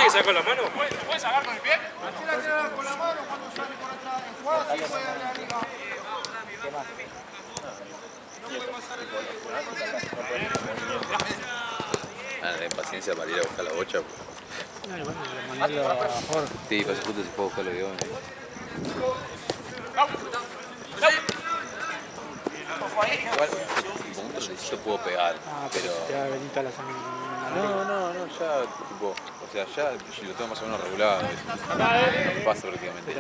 que sacar con la mano? ¿Puedes sacar con el pie? Así la tiene con la mano cuando sale por atrás. En jugada sí puede darle arriba. ¿Qué más? La impaciencia para ir a buscar la bocha. No, bueno, mandarlo a Jorge. Sí, pasa justo se fue a buscar los guiones. Igual, tipo, un trocito puedo pegar, Ah, pero... te va a venir toda la sangre. No, ya, tipo, o sea, ya lo tengo más o menos regulado. No pasa prácticamente. El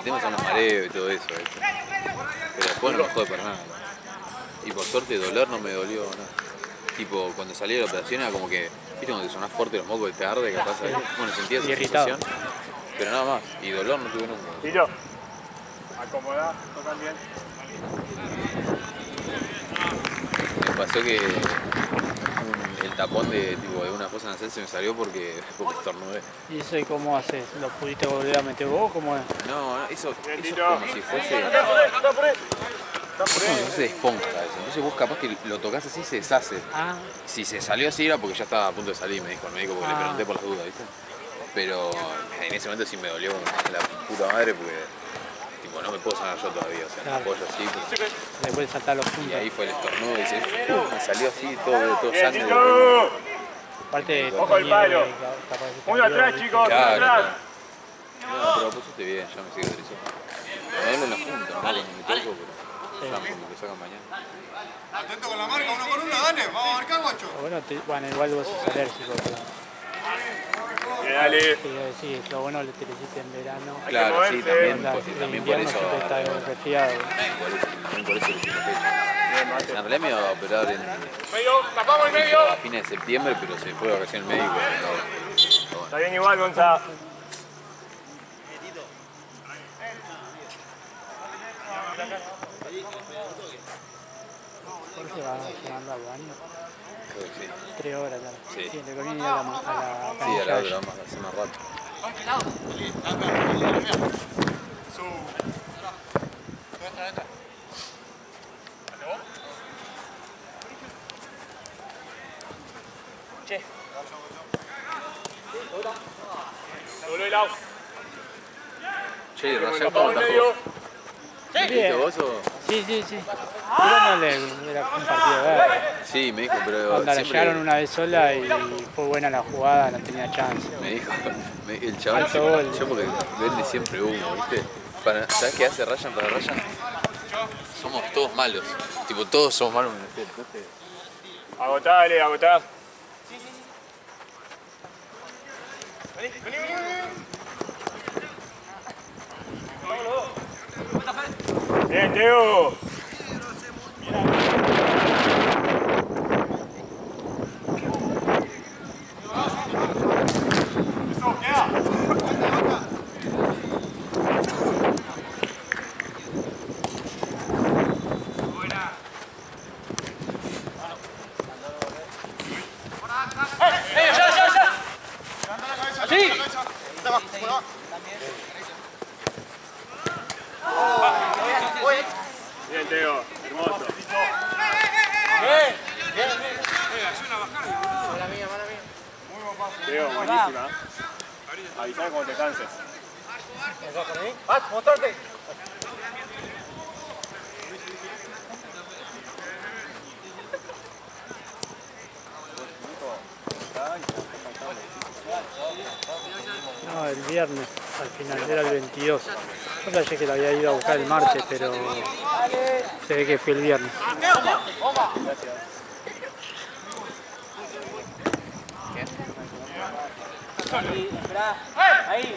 tema son los mareos y todo eso, ¿viste? Pero después no me jode para nada. Y por suerte dolor no me dolió nada. Tipo, cuando salí de la operación era como que, viste, cuando te sonás fuerte los mocos y te arde, capaz ahí. Bueno, sentía esa sensación, pero nada más. Y dolor no tuve nunca. Tiro. Acomodá, tocan bien. Me pasó que el tapón de una fosa nasal se me salió porque estornudé. ¿Y eso y cómo haces? ¿Lo pudiste volver a meter vos? ¿Cómo es? No, eso es como si fuese... Como si fuese de esponja eso. Entonces vos capaz que lo tocas así y se deshace. Ah. Si se salió así era porque ya estaba a punto de salir, me dijo el médico, porque le pregunté por las dudas, ¿viste? Pero en ese momento sí me dolió la puta madre porque tipo, no me puedo sanar yo todavía, o sea, claro. me apoyo así. Pero... Le puedes saltar los puntos. Y ahí fue el estornudo y dice, me salió así todo sangre. Aparte, ojo el palo. Muy atrás, chicos, muy atrás. No, pero vos estás bien, ya me sigue derecho. Me duele en la punta, ¿no? Cuando me toco, pero ya como que sacan mañana. Atento con la marca, uno con uno, dale, vamos a marcar, guacho. Bueno, igual vos sos alérgico, pero... Dale. Sí, lo bueno que te lo hiciste en verano. Claro, sí, también por eso. Está resfriado. También por eso le hicimos pecho. En realidad me iba a operar Medio, tapamos el medio. a fines de septiembre, pero se fue de vacaciones el médico. Está bien igual, Gonzalo. Jorge va llegando al baño. Creo que sí. 3 horas ya. Sí. Sí, le conviene ir a la Sí, a la hora, vamos a hacer más rato. Che. Dobló el out. Che, Rayán, ¿cómo atajó? ¿Viste vos o...? Sí. Tirándole, era un partido verde. Sí, me dijo, pero Cuando la siempre... llegaron una vez sola y fue buena la jugada, no tenía chance. Me dijo, el chaval, Alto gol. yo porque vende siempre humo, ¿viste? ¿Sabes qué hace Ryan para Ryan? Somos todos malos, tipo todos somos malos en el set, entonces... Agotá. Vení. Bien, Teo. Bien, Teo, hermoso. Bien. Mala mía. Muy buen pase. Teo, buenísima. Avisá cuando te canses. ¡Mostrarte! No, el viernes, al final, era el 22. Yo pensé que lo había ido a buscar el martes, pero se ve que fue el viernes. Ahí.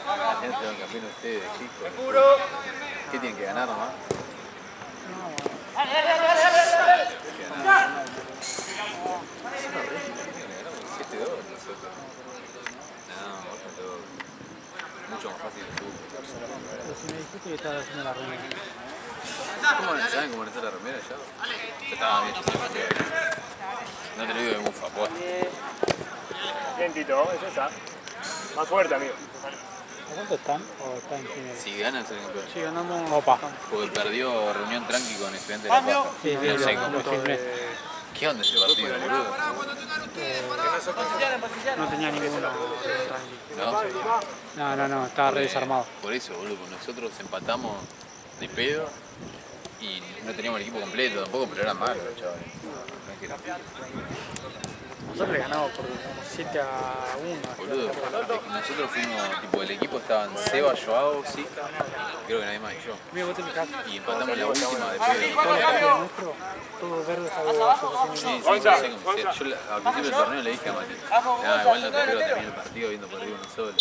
Imagínate los campeones ustedes, chicos. ¿Qué tienen que ganar nomás? Dale. 7-2 nosotros. No, mucho más fácil el fútbol. Pero si me dijiste que estabas haciendo la reunión. ¿Saben cómo está la remera ya? Ya estaba bien. No te lo digo de mufa, posta. Bien, Tito, es esa. Más fuerte, amigo. ¿A cuánto están? ¿O están en primero? Si ganan, salen campeones. Sí, ganamos. Opa. Porque perdió reunión tranqui con estudiantes de La Paz. Sí, No sé lo cómo. filmé. ¿Qué onda ese partido, boludo? No tenía ninguno. ¿No? No, estaba re desarmado. Por eso, boludo, pues nosotros empatamos de pedo y no teníamos el equipo completo tampoco, pero eran malos, chavales. No es que era- Nosotros le ganamos por como 7-1. Boludo, nosotros fuimos, tipo, el equipo estaban Seba, Joao, Zika, creo que nadie más y yo. Mira, vos te fijás. Y empatamos la última de Todo el pedo. partido nuestro, todo verde Sí, sí, no sé cómo sea. Yo al principio del torneo le dije a Mati, igual no te espero terminar el partido viendo perdido uno solo.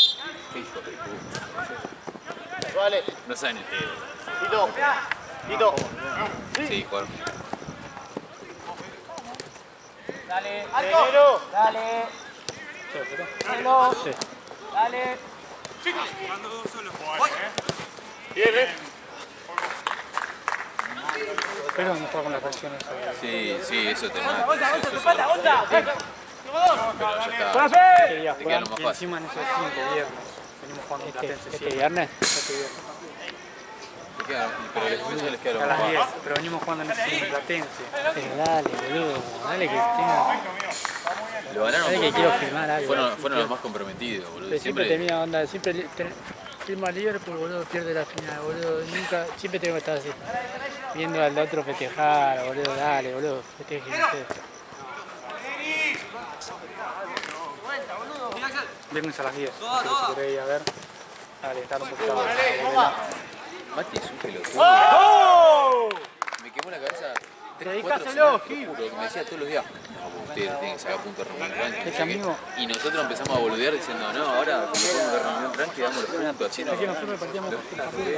Qué hijo de puta. No saben el pedo. Tito. Sí, jugar. Dale, Alto. dale, Sí. dale. Bien, Pero no juega con las reacciones. Sí, eso te mata. Tu pata, Gonza. Pero ya está. Quería Te queda jugar lo más y fácil. encima en esos 5 viernes. Venimos jugando en Platense. ¿Este viernes? Este viernes. Pero después ya les queda lo A más las 10, fácil. pero venimos jugando en ese Platense. Pero dale, boludo, dale que tenga. Lo ganaron Dale que porque quiero filmar algo. fueron los más comprometidos, boludo. Pero siempre Siempre termina onda, siempre firma Liverpool, boludo, pierde la final, boludo. Nunca, siempre tengo que estar así. Viendo al otro festejar, boludo, dale, boludo, festejen ustedes. Viernes a las 10, así que si queréis ir a ver, dale, estar un poquito abajo. Mati es un pelotudo. Me quemó la cabeza 3, 4 semanas, te juro, que me decía todos los días, no, porque ustedes tienen que sacar puntos de reunión tranqui. Es no que, sé amigo, qué. Y nosotros empezamos a boludear diciendo, no, ahora como podemos de reunión tranqui, damos los puntos, así no. es que nosotros partíamos Sí, con partido de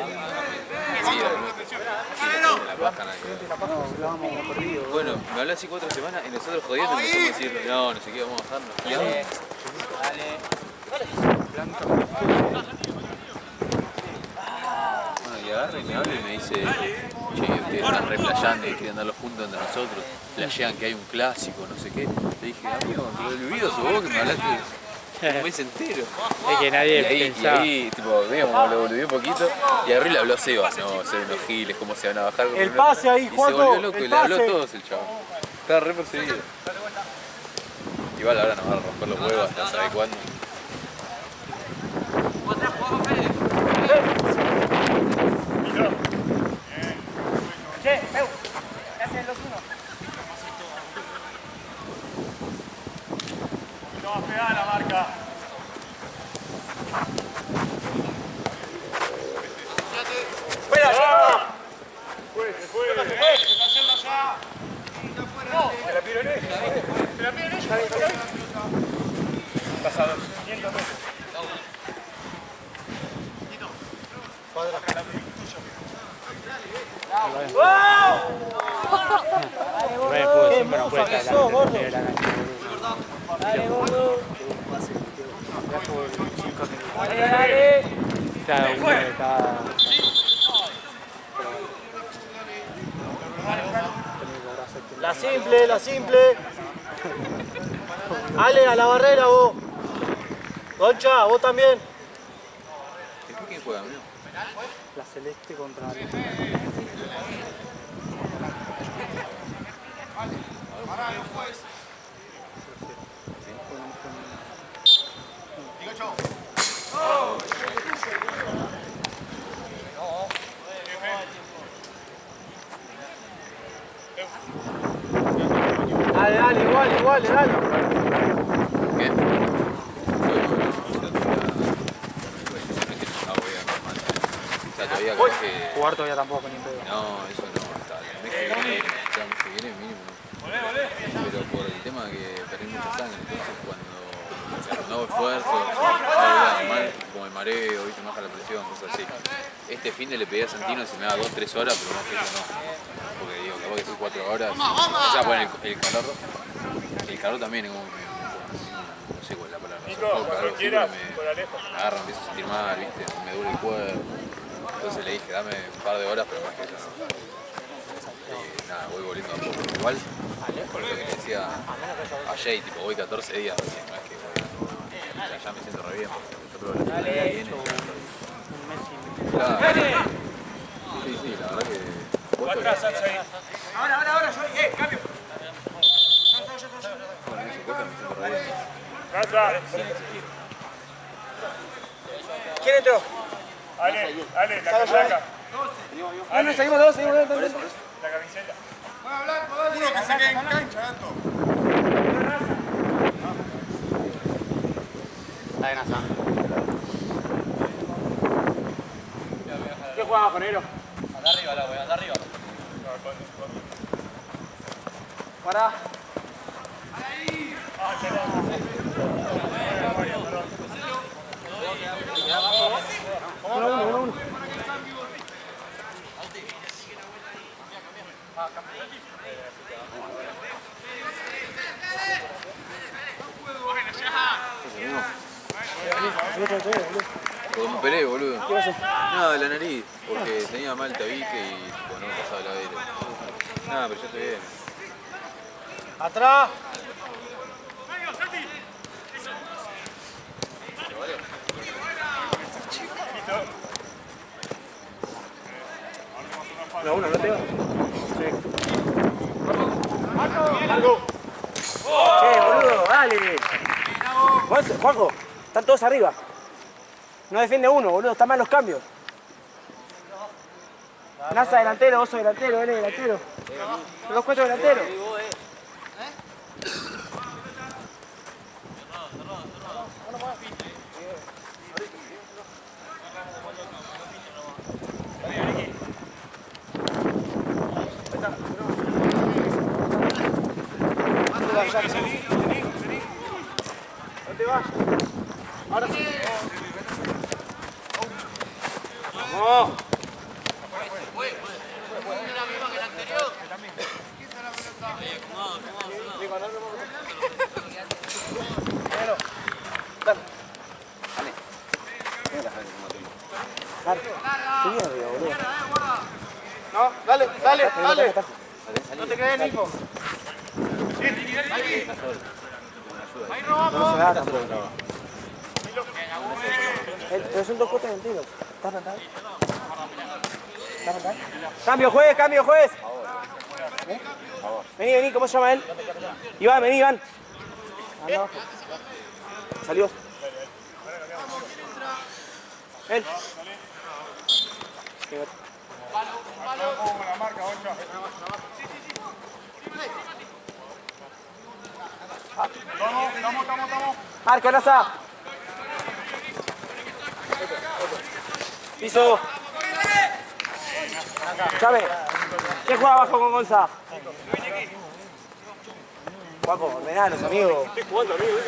la paja nadie. la paja, hablábamos como perdido. Bueno, me habló así 4 semanas y nosotros jodiendo empezamos a decir, no sé qué, vamos a bajarnos. Y ahora, bueno, y agarra y me habla y me dice, che, ustedes están re flasheando y quieren dar los puntos entre nosotros, flashean que hay un clásico, no sé qué. Le dije, amigo, pero olvido sos vos que me hablaste un mes entero. Es que nadie Y pensaba. ahí, tipo, veo como lo boludeé un poquito y arriba le habló a Sebas, no, ser unos giles, cómo se van a bajar. El pase ahí, Y se Juanjo, volvió loco y el le habló a pase. todos el chavo. Estaba re perseguido. Igual ahora nos van a romper los huevos hasta saber cuándo. Che, Peu, ¿qué hacen los unos? No va a pegar la marca. ¡Fuera, ya! Se fue. Se está haciendo allá. No, se la pidieron ella. Se la pidieron ella. Pasado. 500 metros. Bueno, pues, siempre no puede estar la gente de la cancha, boludo. Dale, gordo. Ya por 5 minutos. Dale, dale. Cada uno de cada. La simple, la simple. Ale, a la barrera vos. Concha, vos también. ¿Después quién juega, amigo? La celeste contra la Dale, dale, igual, dale. ¿Qué? Todavía creo que... jugar todavía tampoco ni pedo. No, eso no, hasta el mes que viene, ya el mes que viene mínimo. Pero por el tema que perdí mucha sangre, entonces cuando hago esfuerzo, mal, como me mareo, ¿viste? Me baja la presión, cosas así. Este fin de le pedí a Santino si me da 2-3 horas, pero más que eso no. Porque digo, capaz que estoy 4 horas. O sea, bueno, el calor también es como no sé cuál es la palabra. No sofoca, algo así, pero me agarra, empiezo a sentir mal, ¿viste? Me duele el cuerpo. Entonces le dije, dame un par de horas, pero más que eso. Y nada, voy volviendo a poco. Igual, por lo que te decía a Jay, tipo, voy 14 días recién, no es que voy. O sea, ya me siento re bien, porque yo creo que la semana que viene. Claro. Sí, la verdad que. Atrás, ahí. Ahora, yo, cambio. ¿Quién entró? Ale, la casaca. No, seguimos dos. La camiseta. Uno que se quede en cancha, Anto. Ahí Nasa. ¿Qué jugaba con Ero? Anda arriba la wea, anda arriba. Guarda. Uno. Porque me operé, boludo. Nada, de la nariz, porque tenía mal tabique y tipo, no pasaba el aire. Nada, pero ya estoy bien. Atrás. Uno, ¿no te va? Sí. Che, boludo, dale. Juanjo, están todos arriba. No defiende uno, boludo, están mal los cambios. Nasa delantero, Oso delantero, él es delantero. Los dos cuatro delanteros. No te vas. Ahora sí. Vamos. No, dale. No te quedes, Nico. Ahí robamos. Pero son dos cuotas enteros. ¿Estás atado? Cambio, juez. Vení, ¿cómo se llama él? Iván, vení, Iván. Salió. Él. Vamos. Marco, Nasa. Piso. Chávez. ¿Quién juega abajo con Gonza? Juaco, ordenalos, amigo. Estoy jugando, amigo.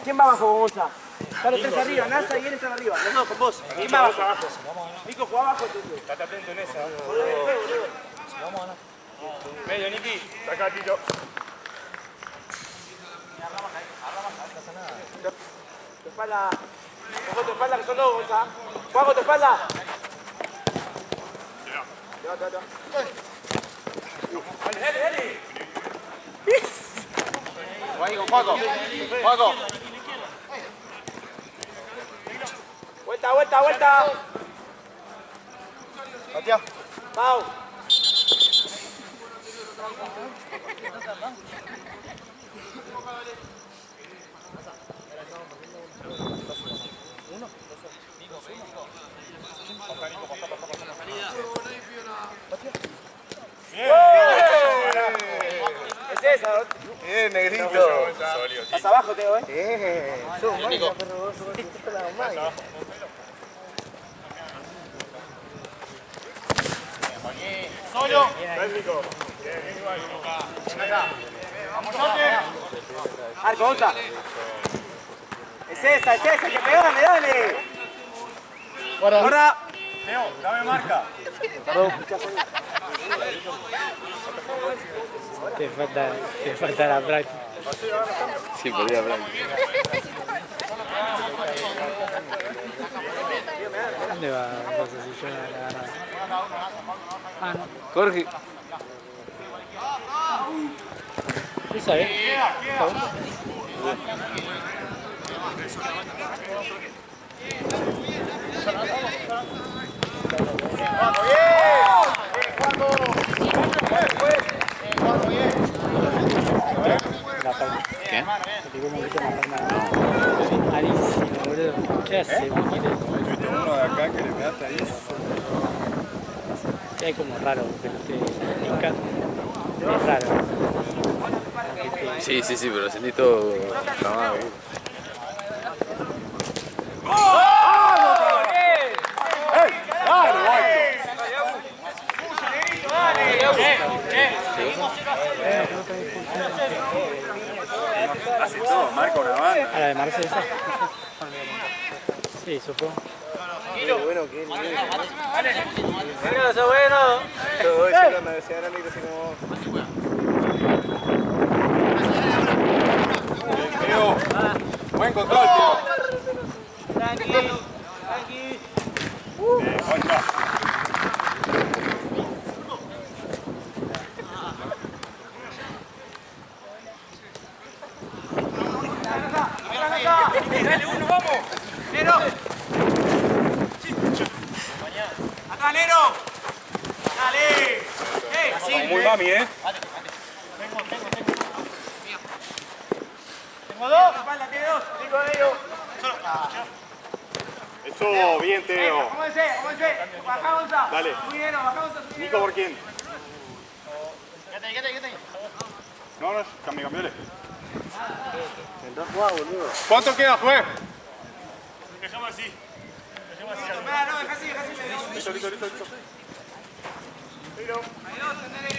¿Quién va abajo con Gonza? Están los tres arriba, Nasa y él están arriba. No, con vos. ¿Quién va abajo? Nico, juega abajo. Estate atento en esa. Vamos a ganar. Medio, Niki. Sacá, Tito. Tu espalda. Cojo tu espalda, que son dos, Gonza. Juaco, tu espalda. Dale. Ahí con Juaco. Vuelta. Patea. Pau. Es esa, ¿no? Bien, negrito. Más abajo, Teo, Nico. Solo. Técnico. Vamos, Marco, Gonza. Es esa, que pegale, dale. Ahora. Teo, dame marca. Te falta la práctica. Sí, podría hablar. ¿Dónde va? Entonces, si yo no la ganaba. Ah, no. Jorge. ¿Sí sabes? La palma. ¿Qué? Te digo un poquito la palma. hace? ¿Tuviste uno de acá que le pegaste ahí? Sí, es como raro que no esté Inca. Es raro. Sí, sí, sí, pero lo sentí todo jamás. Hace todo, marca una banda. ¿A la de Marce esa? Sí, supongo. Qué bueno, qué nivel. Venga, eso bueno. Todo eso es la universidad grande que como... Tío, buen control, tío. Tranqui, tranqui. Concha. Dale, uno, vamos. Nero. Acá, Nero. Dale. Así. Muy mami, ¿eh? Tengo dos. Espalda, tiene dos. Cinco de ellos. Eso, bien, Teo. Cómense. Bajá, Gonza. Dale. Subí, Nero. Bajá, Gonza. Subí, Nico, ¿por quién? Quédate ahí. No, cambiale. Entró a jugar, boludo. ¿Cuánto queda, juez? Dejamos así. No, dejá así. Listo.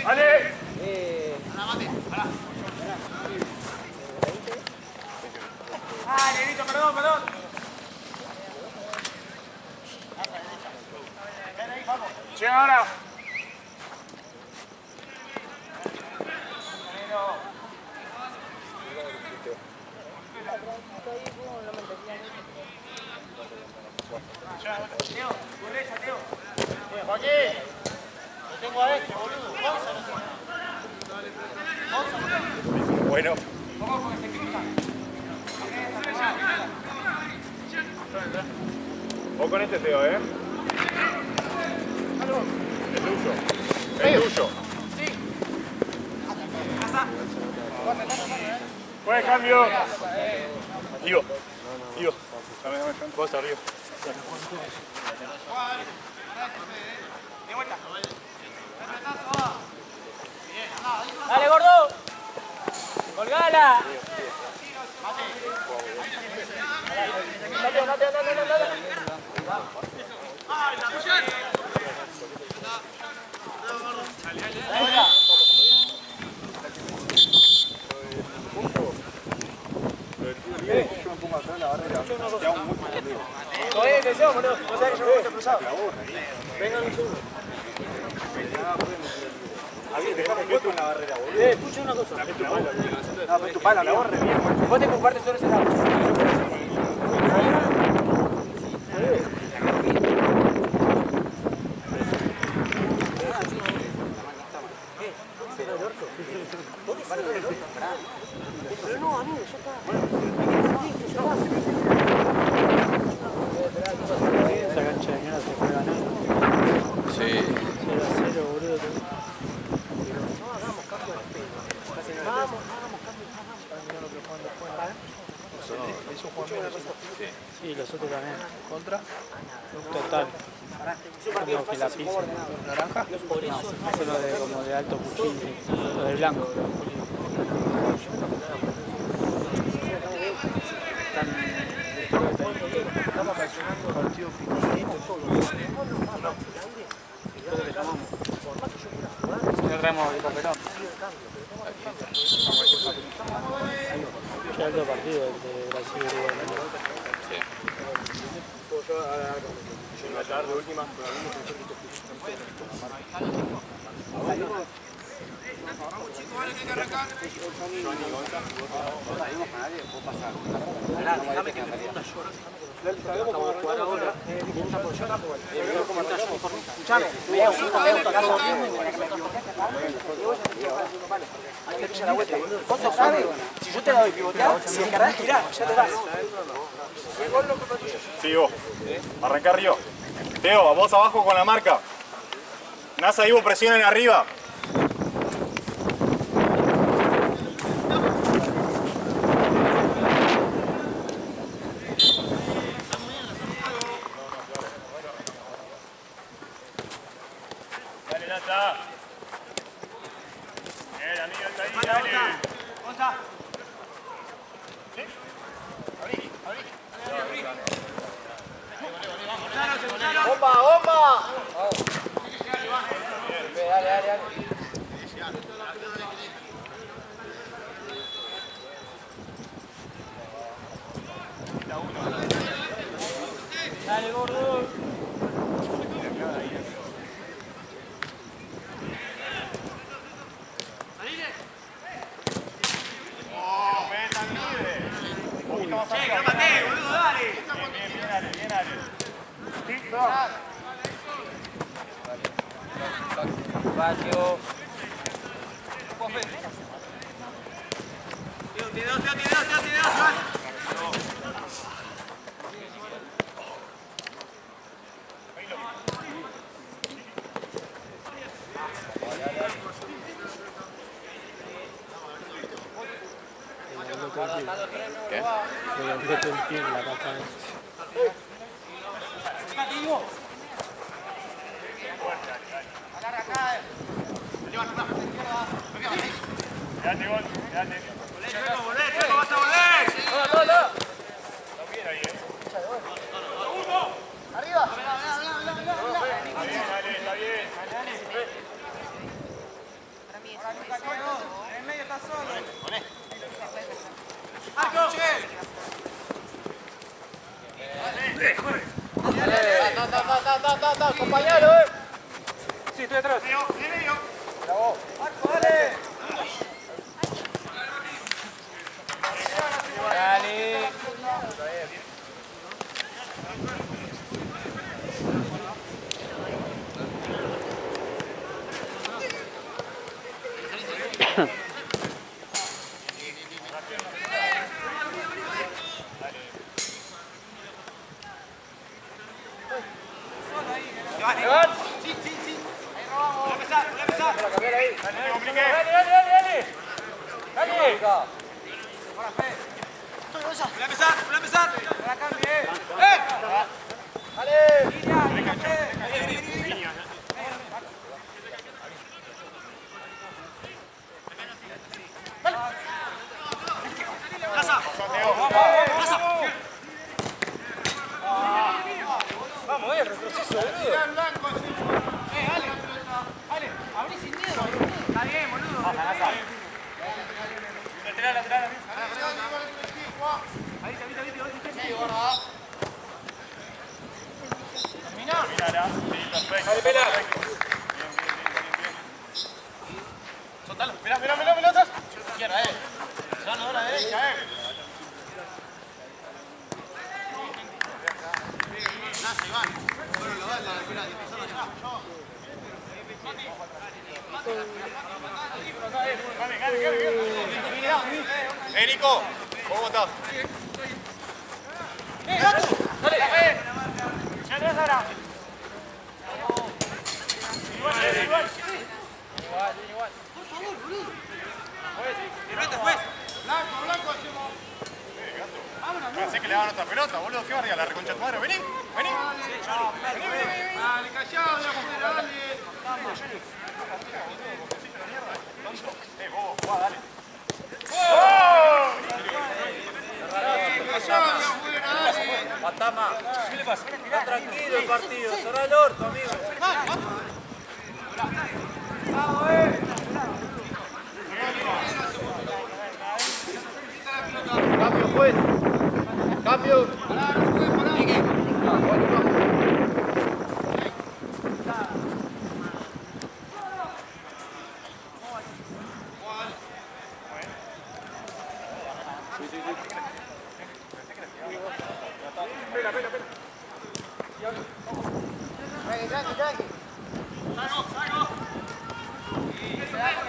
Dale. Negrito, perdón. Llega ahora. Teo, derecha, Teo. Joaquín. Lo tengo a este, boludo. Bueno. Vos con este, Teo, ¿eh? Es tuyo. Buen cambio. Ivo. Vos arriba. De vuelta. Dale, gordo. Colgala. Atención, boludo. No sabés que yo me voy a cruzado. Vengan un segundo. Dejame quieto en la barrera, boludo. Escucha una cosa. No, pero tu pala, la borre bien. Vos te compartes solo ese lado. Pero no, amigo, ya está. Esa cancha de mierda se puede ganar. Sí. 0-0, boludo. Sí, los otros también. ¿Contra? Total. Como que la pizza. ¿Naranja? No, solo de, como de alto cuchillo. Lo de blanco. Partido picadito, no traemos el papelón. Ya el otro partido, el de Brasil y Uruguay. De última. Escuchame, vos no sabes, si yo te la doy pivotear, si encargás girar, ya te vas. Sí, vos. Arrancá arriba. Teo, vos abajo con la marca. Nasa y vos presionen arriba. ¡Bomba, bomba! Dale, dale, dale. Dale, gordo. Espacio. Tiene dos. ¿Qué? Le doblé todo el pie en la pata. Quédate, gol, quédate. Checo, vas a volver. No. Está bien ahí, Arriba. Está bien, dale, está bien. En medio está solo. Da, acompañalo, Sí, estoy atrás. Bravo. Marco, dale. Dale. Sí. Ahí robamos. Voy a empezar. Dale, te compliqué. Dale. Ahora, Fe. Voy a empezar. La cambie. Dale. Línea, Fe. Vamos, retroceso, boludo. Ale, abrí sin miedo, boludo. Está bien, boludo. Lateral. Ahí, termina. Mirala, sí, perfecto. Dale, pela. Soltalo. Mirá, atrás. Izquierda, Sano a la derecha, Gane. Nico, ¿cómo estás? Gato. Dale. Ya atrás ahora. Igual. Por favor, boludo. Juez. Blanco, hacemos. Pensé que le daban otra pelota, boludo. ¿Qué barriga? La reconcha de tu madre. Vení. Dale, callado, de afuera, dale. Bobo, jugá, dale. Patama. ¿Qué le pasa? Está tranquilo el partido, cerrá el orto, amigo. Cambio, juez. Cambio. Tranqui. Salgo.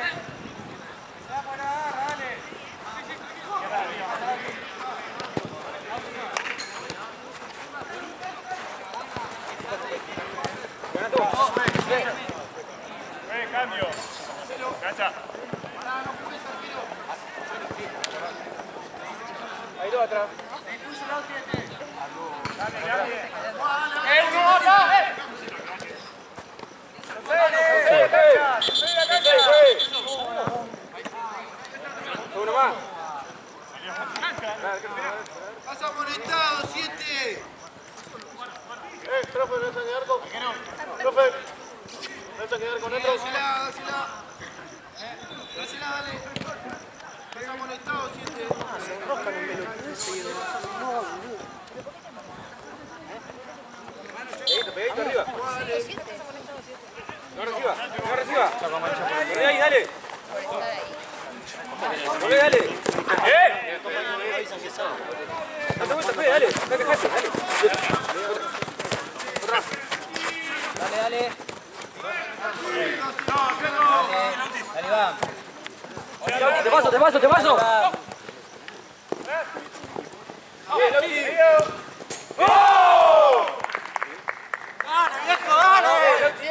Se va por agarra, dale. Cambio. Gacha. Ahí lo atrás. nomás. Pasa conectado, 7. Profe, ¿no vas a quedar con? Profe, ¿no vas a quedar con otro? Dásela, dale. Pasa conectado, 7. Se enroscan en pelotudo seguido. Pegadito arriba. No reciba. Dale ahí, dale. Dale, dale. Date vuelta, Fede, dale. Dale. Dale. Dale, va. Te paso. Bien, Lauti. ¡Oh! ¡Dale, viejo, dale! Lauti.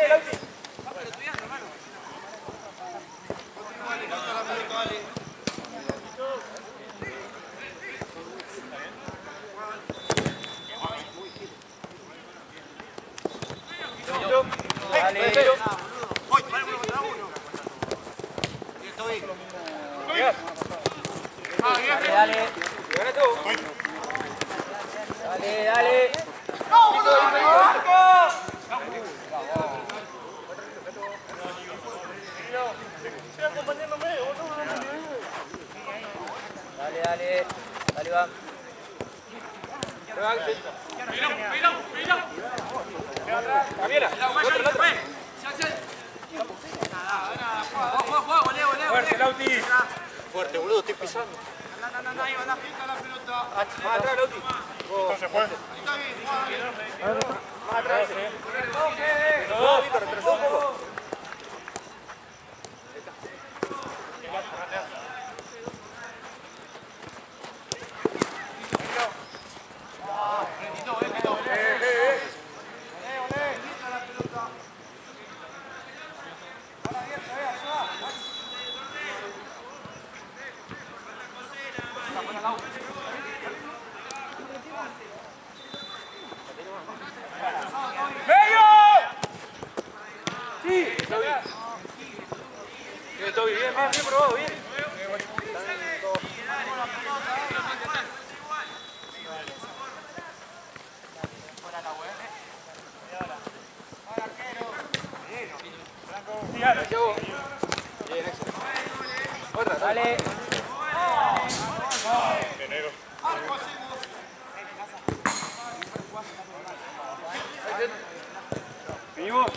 Dale. Dale, va. Javiera, el otro. Fuerte, Lauti. Fuerte, boludo, estoy pisando. No, ahí va la pelota. Más atrás, Lauti. Entonces fue. Está bien, juega. Más atrás. No, Víctor, retrasó un poco. Bien probado, bien. Otra, Dale. Venimos.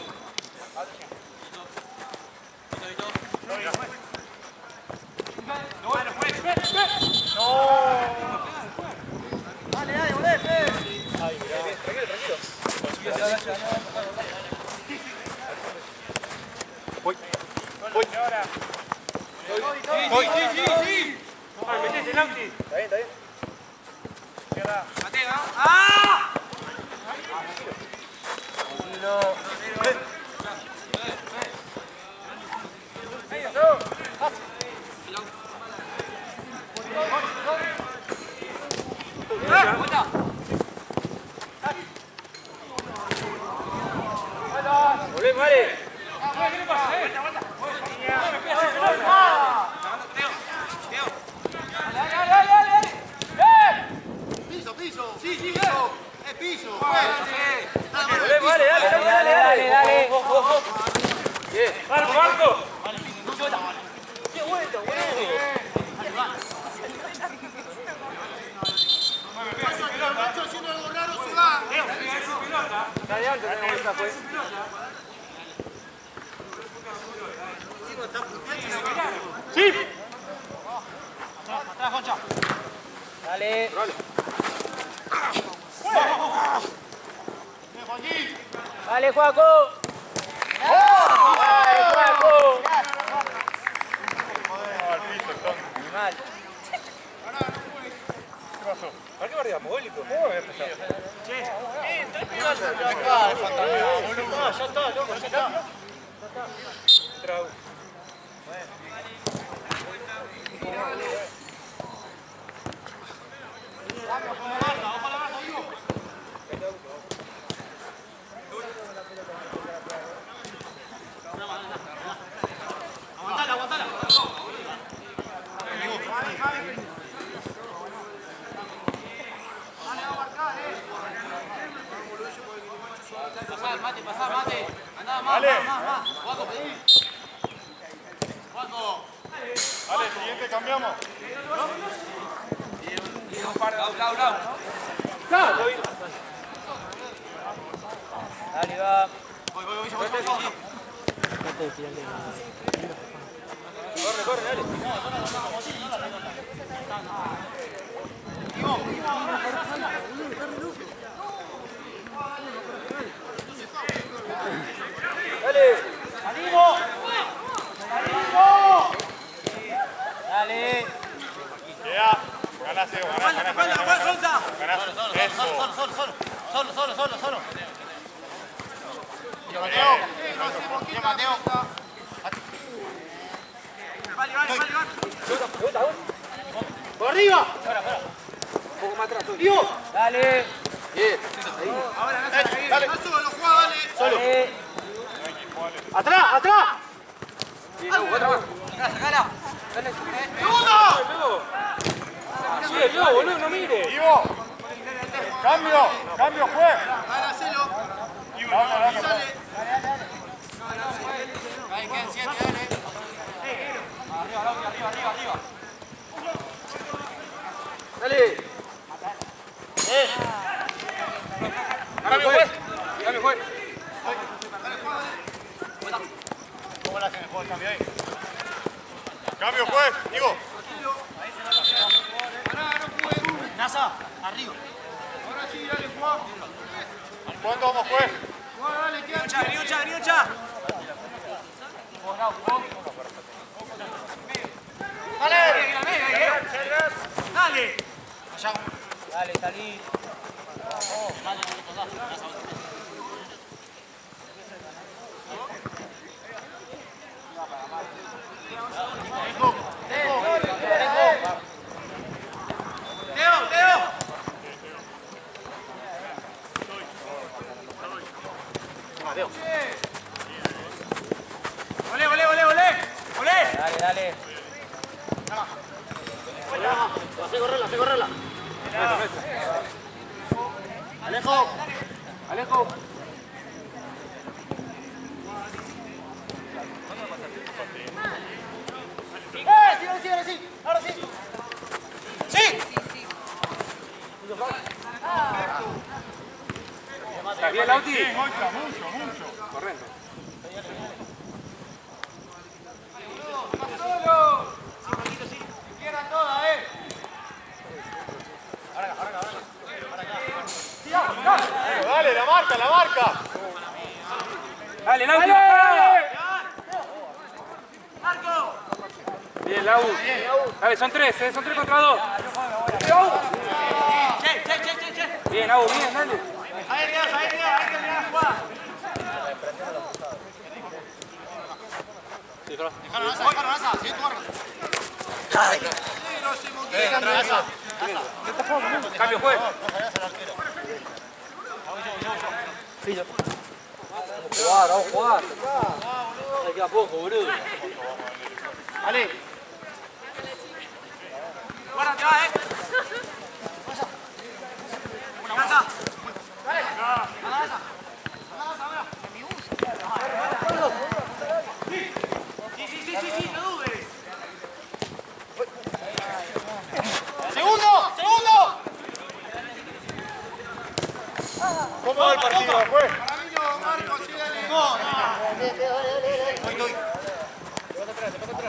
Sí. Metete, Lauti. Está bien. Volvemos, vale. Piso. Sí, piso. Es piso. Volvemos, dale. Bien. Marco. Qué vuelta, boludo. Está haciendo algo raro, se va. Está de alto, tenemos vuelta, pues. Sí. Atrás, Concha. Dale. Dale, Juaco. Dale, Juaco. Animal. ¿Qué pasó? ¿Para qué bardeamos, Gólico? ¿Cómo me empezado? Ya está, loco, ya está. Trau. Aguantala. Dale. Dale, siguiente, cambiamos. Dale, va. Dale. Queda. Ganás, Evo, ganás. Ganás. Eso. Solo. ¡Por arriba! Un poco más atrás, ¡Tío! Dale. Bien. Dale. Solo, jugá, dale. Dale. ¡Atrás! Sí, yo, boludo, no mire. Ivo. Cambio, juez. Dale, hacelo. Dale. Sale. Ahí quedan 7, dale. ¡Dale! Cambio, juez. Cambio, juez. ¿Cómo la hacen el juego el cambio ahí? Cambio, juez. Ivo. Nasa, arriba. Ahora sí, dale, jugá. ¿Cuánto vamos, juez? Jugá, dale, queda. Dale, salí. Dale, dale. Hacé correrla. Alejo. Ahora sí. ¡Sí! ¿Estás bien, Lauti? Bien, Goica, mucho. Correcto. Dale, la marca. Dale, Lauti. Bien, Lau. Dale, son 3 contra 2. Bien, Lau, bien, dale. Ahí queda, jugá. Dejalo, Nasa. Sigue tu marca. Cambio, juez. Vamos a jugar. Ahí queda poco, boludo. Vale. Guarda, te va, Nasa. Sí, no dudes. ¡Segundo! ¿Cómo va el partido, juez? Marco, sí, dale.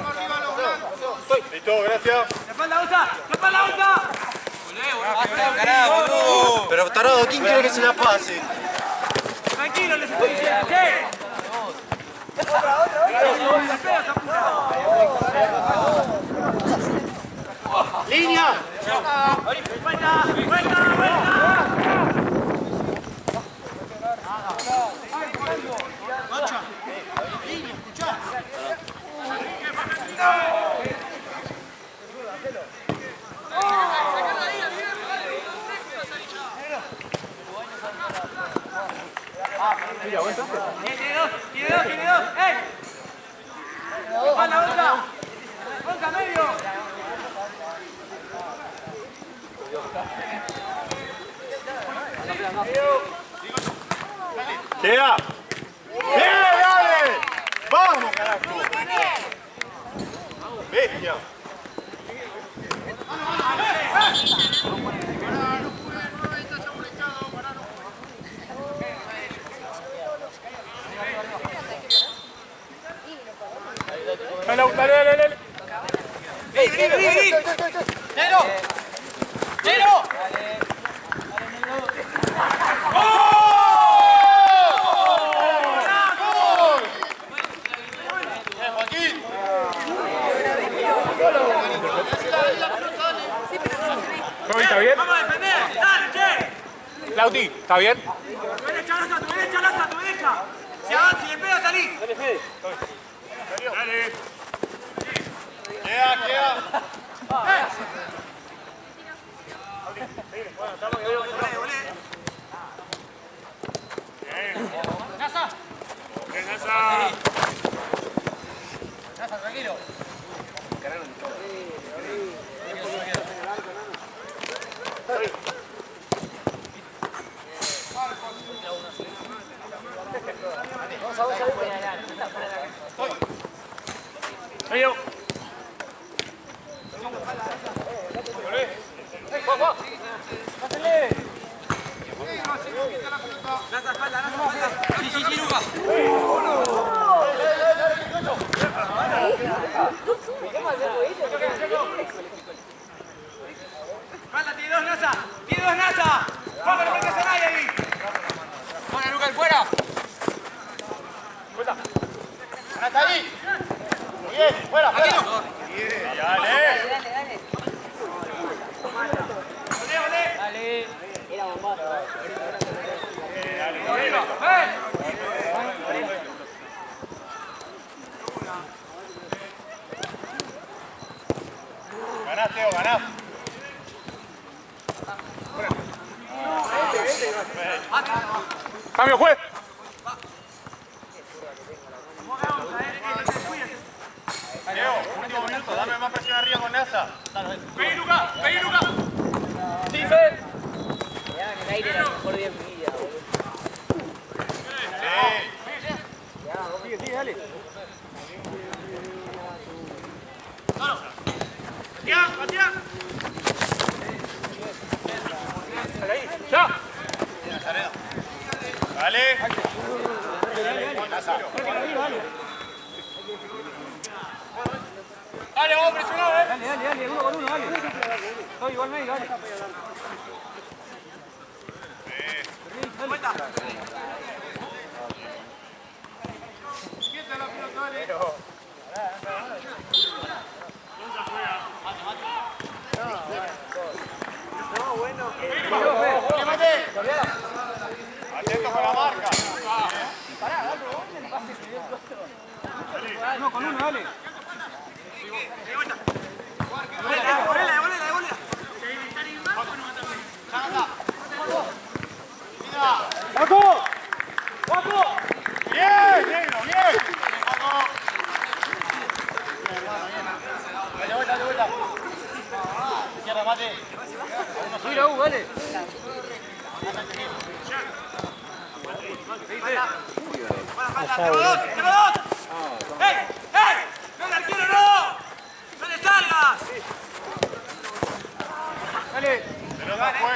Arriba los blancos. Listo, gracias. ¡La espalda, Usa! Pero tarado, ¿quién quiere que se la pase? Tranquilo, les estoy diciendo. ¡Línea! ¡Vuelta! Tiene dos. ¡Ey! ¡Onza, medio! Queda. ¡Queda! Bestia. Dale. ¡Vení! ¡Nero! ¡Nero! ¿Está bien? ¡Vamos a defender! ¡Dale, che! Lauti, ¿está bien? ¡Tu derecha, Laza, tu derecha, Laza, tu derecha! Si avanzas y le pegas, salís. Dale, Fede. Dale. Queda. ¡Nasa! Nasa. ¡Nasa, tranquilo! Soy yo. Laza, espalda, espalda. Sí, Luca. Espalda, tiene dos, Laza. Tiene dos, Laza. Vamos, no metas a nadie ahí. ¡Fuera, Luca, fuera! ¡Hasta ahí! Muy bien, fuera, fuera. Dale. Dale. Ganás, Teo, ganás. Cambio, juez. Teo, último minuto, dame más presión arriba con Nasa. Vení, Luca. Sí, Fe. El aire era mejor día de mi vida, boludo. Sí. Dale. Patea. Ya. Dale. Dale, vamos a presionar, Dale, uno con uno, dale. Estoy igual medio, dale. Vuelta. Quieta la pelota, dale. No, bueno. Atento con la marca. No, con uno, dale. Devolela. ¡Guaco! Bien, negro, bien. Dale vuelta. Izquierda, mate. Mira, dale. ¡Tengo dos! ¡Ey! ¡No, el arquero no! ¡No le salgas! Dale. Pelota fue.